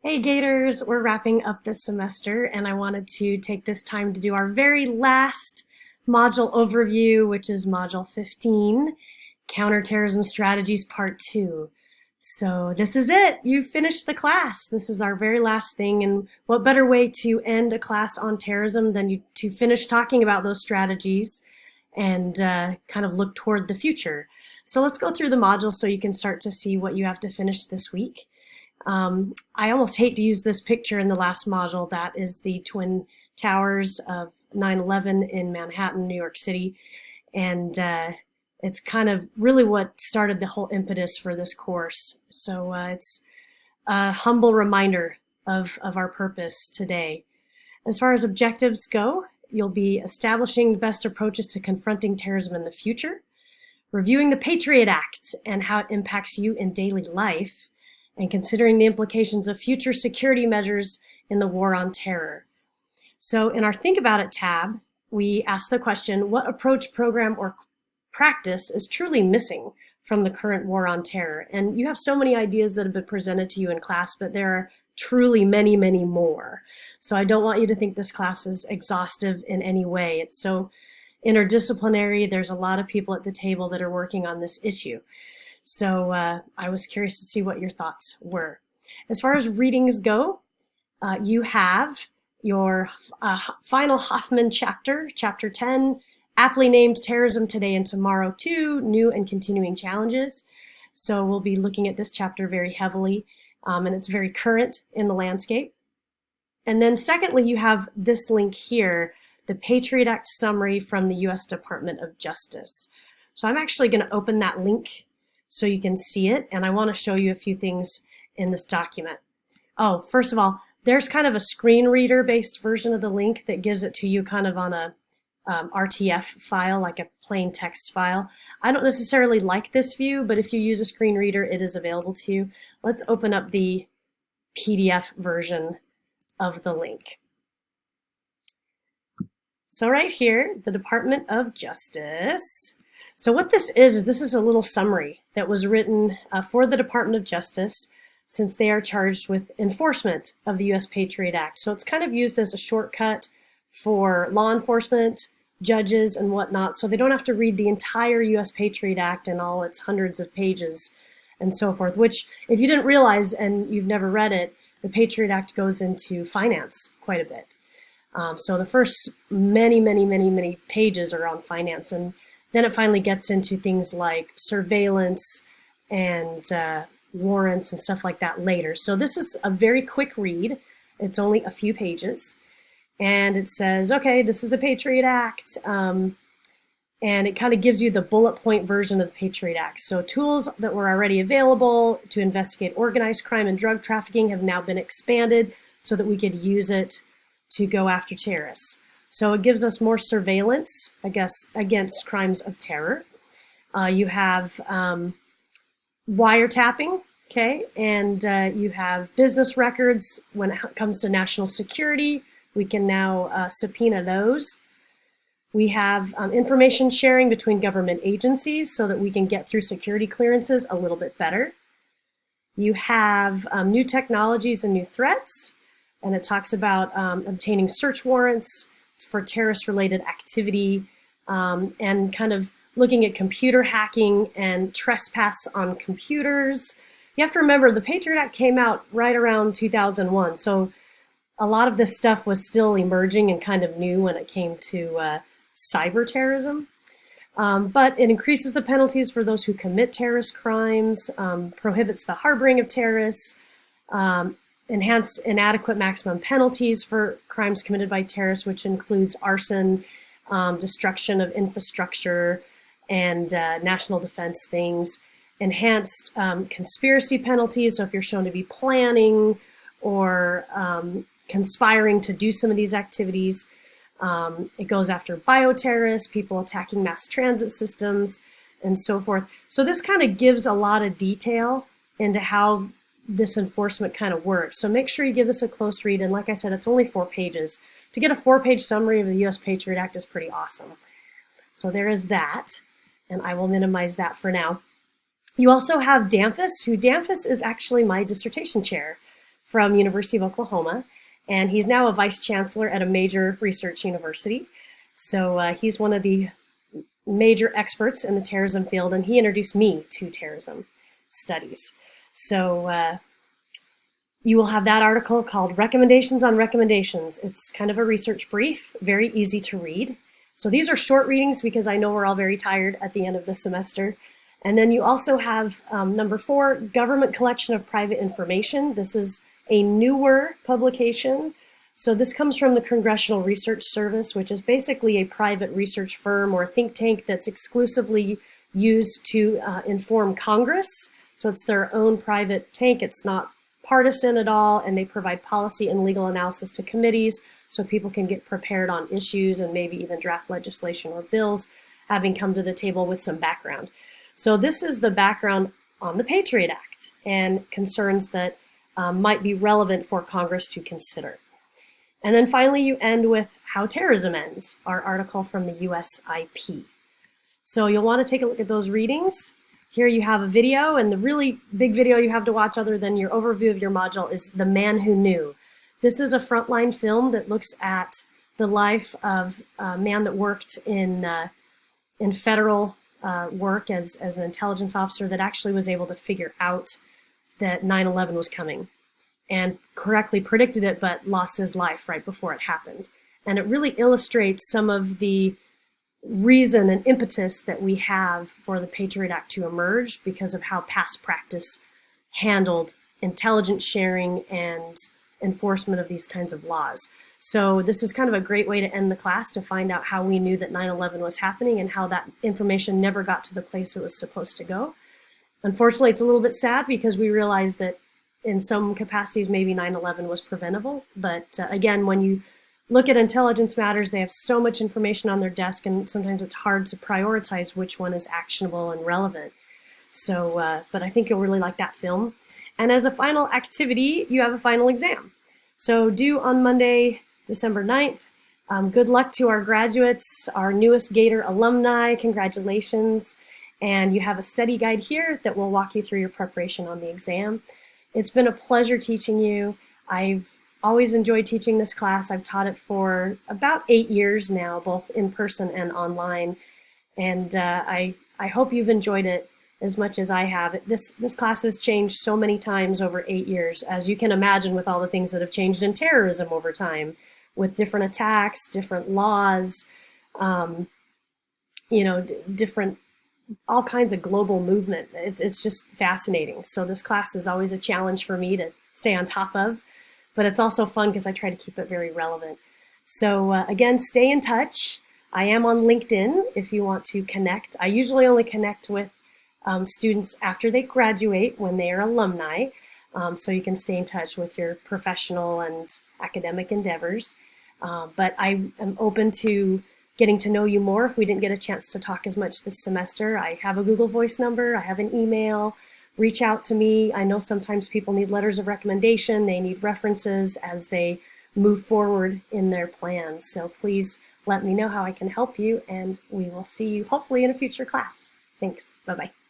Hey Gators, we're wrapping up this semester and I wanted to take this time to do our very last module overview, which is module 15, Counterterrorism Strategies Part 2. So this is it. You finished the class. This is our very last thing, and what better way to end a class on terrorism than to finish talking about those strategies and kind of look toward the future. So let's go through the module so you can start to see what you have to finish this week. I almost hate to use this picture in the last module. That is the Twin Towers of 9/11 in Manhattan, New York City. And it's kind of really what started the whole impetus for this course. So it's a humble reminder of our purpose today. As far as objectives go, you'll be establishing the best approaches to confronting terrorism in the future, reviewing the Patriot Act and how it impacts you in daily life, and considering the implications of future security measures in the war on terror. So in our Think About It tab, we ask the question, what approach, program, or practice is truly missing from the current war on terror? And you have so many ideas that have been presented to you in class, but there are truly many, many more. So I don't want you to think this class is exhaustive in any way. It's so interdisciplinary. There's a lot of people at the table that are working on this issue. So I was curious to see what your thoughts were. As far as readings go, you have your final Hoffman chapter, chapter 10, aptly named Terrorism Today and Tomorrow 2, New and Continuing Challenges. So we'll be looking at this chapter very heavily, and it's very current in the landscape. And then secondly, you have this link here, the Patriot Act summary from the U.S. Department of Justice. So I'm actually going to open that link so you can see it, and I want to show you a few things in this document. Oh, first of all, there's kind of a screen reader based version of the link that gives it to you kind of on a RTF file, like a plain text file. I don't necessarily like this view, but if you use a screen reader, it is available to you. Let's open up the PDF version of the link. So right here, the Department of Justice. So what this is this is a little summary that was written for the Department of Justice, since they are charged with enforcement of the U.S. Patriot Act. So it's kind of used as a shortcut for law enforcement, judges, and whatnot, so they don't have to read the entire U.S. Patriot Act and all its hundreds of pages and so forth, which, if you didn't realize and you've never read it, the Patriot Act goes into finance quite a bit. So the first many pages are on finance, and then it finally gets into things like surveillance and warrants and stuff like that later. So this is a very quick read. It's only a few pages. And it says, okay, this is the Patriot Act. And it kind of gives you the bullet point version of the Patriot Act. So tools that were already available to investigate organized crime and drug trafficking have now been expanded so that we could use it to go after terrorists. So it gives us more surveillance, I guess, against crimes of terror. You have wiretapping, okay, and you have business records. When it comes to national security, we can now subpoena those. We have information sharing between government agencies so that we can get through security clearances a little bit better. You have new technologies and new threats, and it talks about obtaining search warrants for terrorist-related activity, and kind of looking at computer hacking and trespass on computers. You have to remember, the Patriot Act came out right around 2001, so a lot of this stuff was still emerging and kind of new when it came to cyber terrorism. But it increases the penalties for those who commit terrorist crimes, prohibits the harboring of terrorists, enhanced inadequate maximum penalties for crimes committed by terrorists, which includes arson, destruction of infrastructure, and national defense things. Enhanced conspiracy penalties, so if you're shown to be planning or conspiring to do some of these activities. It goes after bioterrorists, people attacking mass transit systems, and so forth. So this kind of gives a lot of detail into how this enforcement kind of works. So make sure you give this a close read. And like I said, it's only 4 pages. To get a 4-page summary of the U.S. Patriot Act is pretty awesome. So there is that, and I will minimize that for now. You also have Danfus, who Danfus is actually my dissertation chair from University of Oklahoma, and he's now a vice chancellor at a major research university. So he's one of the major experts in the terrorism field, and he introduced me to terrorism studies. So you will have that article called Recommendations on Recommendations. It's kind of a research brief, very easy to read. So these are short readings because I know we're all very tired at the end of the semester. And then you also have number 4, Government Collection of Private Information. This is a newer publication. So this comes from the Congressional Research Service, which is basically a private research firm or think tank that's exclusively used to inform Congress. So it's their own private tank. It's not partisan at all, and they provide policy and legal analysis to committees so people can get prepared on issues and maybe even draft legislation or bills, having come to the table with some background. So this is the background on the Patriot Act and concerns that might be relevant for Congress to consider. And then finally, you end with How Terrorism Ends, our article from the USIP. So you'll want to take a look at those readings. Here you have a video, and the really big video you have to watch other than your overview of your module is The Man Who Knew. This is a frontline film that looks at the life of a man that worked in federal work as an intelligence officer that actually was able to figure out that 9/11 was coming and correctly predicted it, but lost his life right before it happened. And it really illustrates some of the reason and impetus that we have for the Patriot Act to emerge because of how past practice handled intelligence sharing and enforcement of these kinds of laws. So this is kind of a great way to end the class, to find out how we knew that 9/11 was happening and how that information never got to the place it was supposed to go. Unfortunately, it's a little bit sad because we realized that in some capacities, maybe 9/11 was preventable. But again, when you look at intelligence matters, they have so much information on their desk, and sometimes it's hard to prioritize which one is actionable and relevant. So, but I think you'll really like that film. And as a final activity, you have a final exam. So due on Monday, December 9th. Good luck to our graduates, our newest Gator alumni. Congratulations. And you have a study guide here that will walk you through your preparation on the exam. It's been a pleasure teaching you. I've always enjoyed teaching this class. I've taught it for about 8 years now, both in person and online. And I hope you've enjoyed it as much as I have. This class has changed so many times over 8 years, as you can imagine, with all the things that have changed in terrorism over time, with different attacks, different laws, different, all kinds of global movement. It's just fascinating. So this class is always a challenge for me to stay on top of, but it's also fun because I try to keep it very relevant. So again, stay in touch. I am on LinkedIn if you want to connect. I usually only connect with students after they graduate, when they are alumni, so you can stay in touch with your professional and academic endeavors. But I am open to getting to know you more if we didn't get a chance to talk as much this semester. I have a Google Voice number, I have an email. Reach out to me. I know sometimes people need letters of recommendation, they need references as they move forward in their plans. So please let me know how I can help you, and we will see you hopefully in a future class. Thanks. Bye-bye.